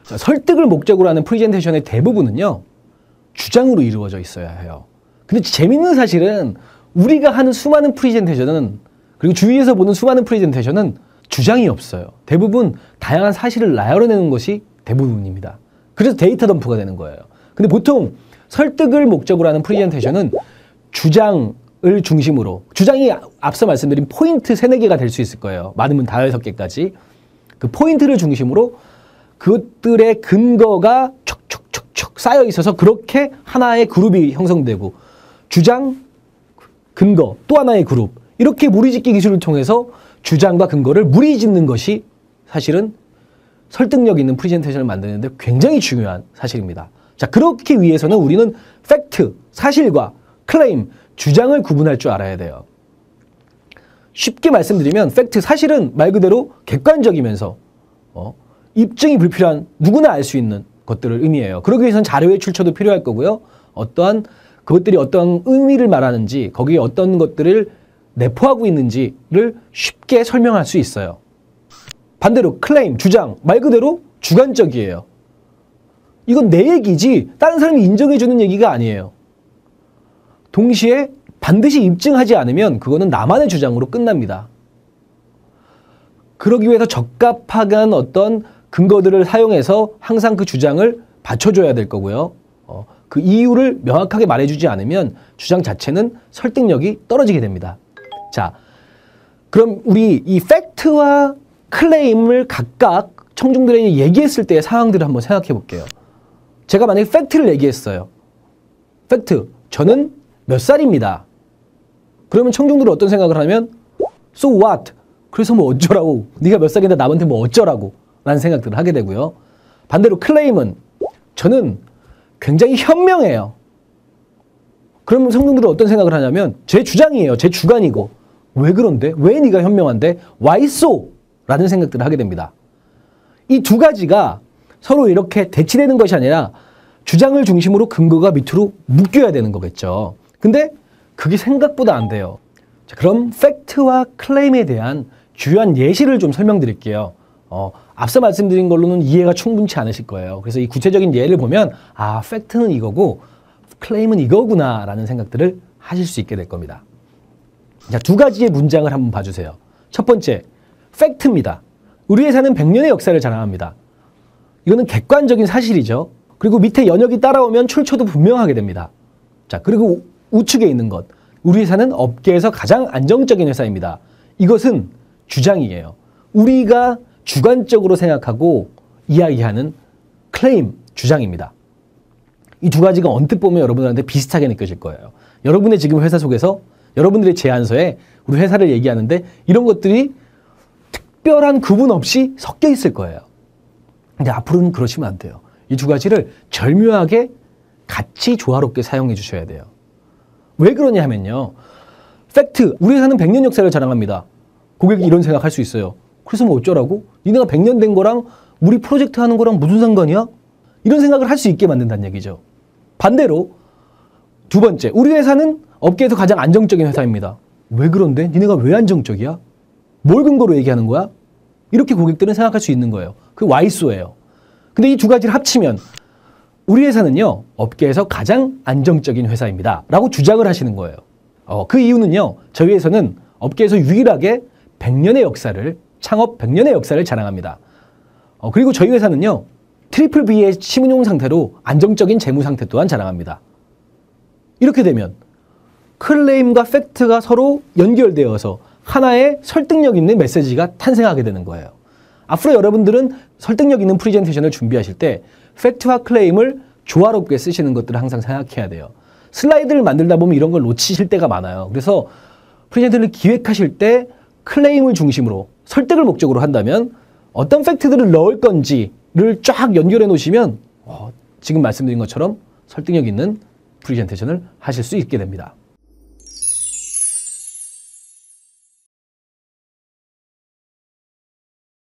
자, 설득을 목적으로 하는 프레젠테이션의 대부분은요, 주장으로 이루어져 있어야 해요. 근데 재밌는 사실은 우리가 하는 수많은 프레젠테이션은, 그리고 주위에서 보는 수많은 프레젠테이션은 주장이 없어요. 대부분 다양한 사실을 나열해내는 것이 대부분입니다. 그래서 데이터 덤프가 되는 거예요. 근데 보통 설득을 목적으로 하는 프레젠테이션은 주장을 중심으로, 주장이 앞서 말씀드린 포인트 3, 4개가 될 수 있을 거예요. 많으면 5, 6개까지. 그 포인트를 중심으로 그것들의 근거가 촉촉촉촉 쌓여 있어서 그렇게 하나의 그룹이 형성되고, 주장, 근거, 또 하나의 그룹, 이렇게 무리짓기 기술을 통해서 주장과 근거를 무리짓는 것이 사실은 설득력 있는 프레젠테이션을 만드는데 굉장히 중요한 사실입니다. 자, 그렇기 위해서는 우리는 팩트, 사실과 클레임, 주장을 구분할 줄 알아야 돼요. 쉽게 말씀드리면 팩트, 사실은 말 그대로 객관적이면서 입증이 불필요한, 누구나 알 수 있는 것들을 의미해요. 그러기 위해서는 자료의 출처도 필요할 거고요. 그것들이 어떠한 의미를 말하는지, 거기에 어떤 것들을 내포하고 있는지를 쉽게 설명할 수 있어요. 반대로 클레임, 주장, 말 그대로 주관적이에요. 이건 내 얘기지 다른 사람이 인정해주는 얘기가 아니에요. 동시에 반드시 입증하지 않으면 그거는 나만의 주장으로 끝납니다. 그러기 위해서 적합한 어떤 근거들을 사용해서 항상 그 주장을 받쳐줘야 될 거고요. 그 이유를 명확하게 말해주지 않으면 주장 자체는 설득력이 떨어지게 됩니다. 자, 그럼 우리 이 팩트와 클레임을 각각 청중들에게 얘기했을 때의 상황들을 한번 생각해 볼게요. 제가 만약에 팩트를 얘기했어요. 팩트, 저는 몇 살입니다. 그러면 청중들은 어떤 생각을 하면 So what? 그래서 뭐 어쩌라고, 네가 몇 살인데 남한테 뭐 어쩌라고 라는 생각들을 하게 되고요. 반대로 클레임은 저는 굉장히 현명해요. 그러면 청중들은 어떤 생각을 하냐면 제 주장이에요. 제 주관이고, 왜 그런데? 왜 네가 현명한데? Why so? 라는 생각들을 하게 됩니다. 이 두 가지가 서로 이렇게 대치되는 것이 아니라 주장을 중심으로 근거가 밑으로 묶여야 되는 거겠죠. 근데 그게 생각보다 안 돼요. 자, 그럼 팩트와 클레임에 대한 주요한 예시를 좀 설명드릴게요. 앞서 말씀드린 걸로는 이해가 충분치 않으실 거예요. 그래서 이 구체적인 예를 보면 아, 팩트는 이거고 클레임은 이거구나 라는 생각들을 하실 수 있게 될 겁니다. 자, 두 가지의 문장을 한번 봐주세요. 첫 번째, 팩트입니다. 우리 회사는 100년의 역사를 자랑합니다. 이거는 객관적인 사실이죠. 그리고 밑에 연역이 따라오면 출처도 분명하게 됩니다. 자, 그리고 우측에 있는 것, 우리 회사는 업계에서 가장 안정적인 회사입니다. 이것은 주장이에요. 우리가 주관적으로 생각하고 이야기하는 클레임, 주장입니다. 이 두 가지가 언뜻 보면 여러분들한테 비슷하게 느껴질 거예요. 여러분의 지금 회사 속에서 여러분들의 제안서에 우리 회사를 얘기하는데 이런 것들이 특별한 구분 없이 섞여 있을 거예요. 근데 앞으로는 그러시면 안 돼요. 이 두 가지를 절묘하게 같이 조화롭게 사용해 주셔야 돼요. 왜 그러냐 하면요. 팩트, 우리 회사는 100년 역사를 자랑합니다. 고객이 이런 생각할 수 있어요. 그래서 뭐 어쩌라고? 니네가 100년 된 거랑 우리 프로젝트 하는 거랑 무슨 상관이야? 이런 생각을 할 수 있게 만든다는 얘기죠. 반대로 두 번째, 우리 회사는 업계에서 가장 안정적인 회사입니다. 왜 그런데? 니네가 왜 안정적이야? 뭘 근거로 얘기하는 거야? 이렇게 고객들은 생각할 수 있는 거예요. 그 와이소예요. 근데 이 두 가지를 합치면 우리 회사는요, 업계에서 가장 안정적인 회사입니다. 라고 주장을 하시는 거예요. 그 이유는요, 저희 회사는 업계에서 유일하게 100년의 역사를, 창업 100년의 역사를 자랑합니다. 그리고 저희 회사는요, 트리플 B의 신용 상태로 안정적인 재무 상태 또한 자랑합니다. 이렇게 되면 클레임과 팩트가 서로 연결되어서 하나의 설득력 있는 메시지가 탄생하게 되는 거예요. 앞으로 여러분들은 설득력 있는 프레젠테이션을 준비하실 때 팩트와 클레임을 조화롭게 쓰시는 것들을 항상 생각해야 돼요. 슬라이드를 만들다 보면 이런 걸 놓치실 때가 많아요. 그래서 프레젠테이션을 기획하실 때 클레임을 중심으로 설득을 목적으로 한다면 어떤 팩트들을 넣을 건지를 쫙 연결해 놓으시면 지금 말씀드린 것처럼 설득력 있는 프레젠테이션을 하실 수 있게 됩니다.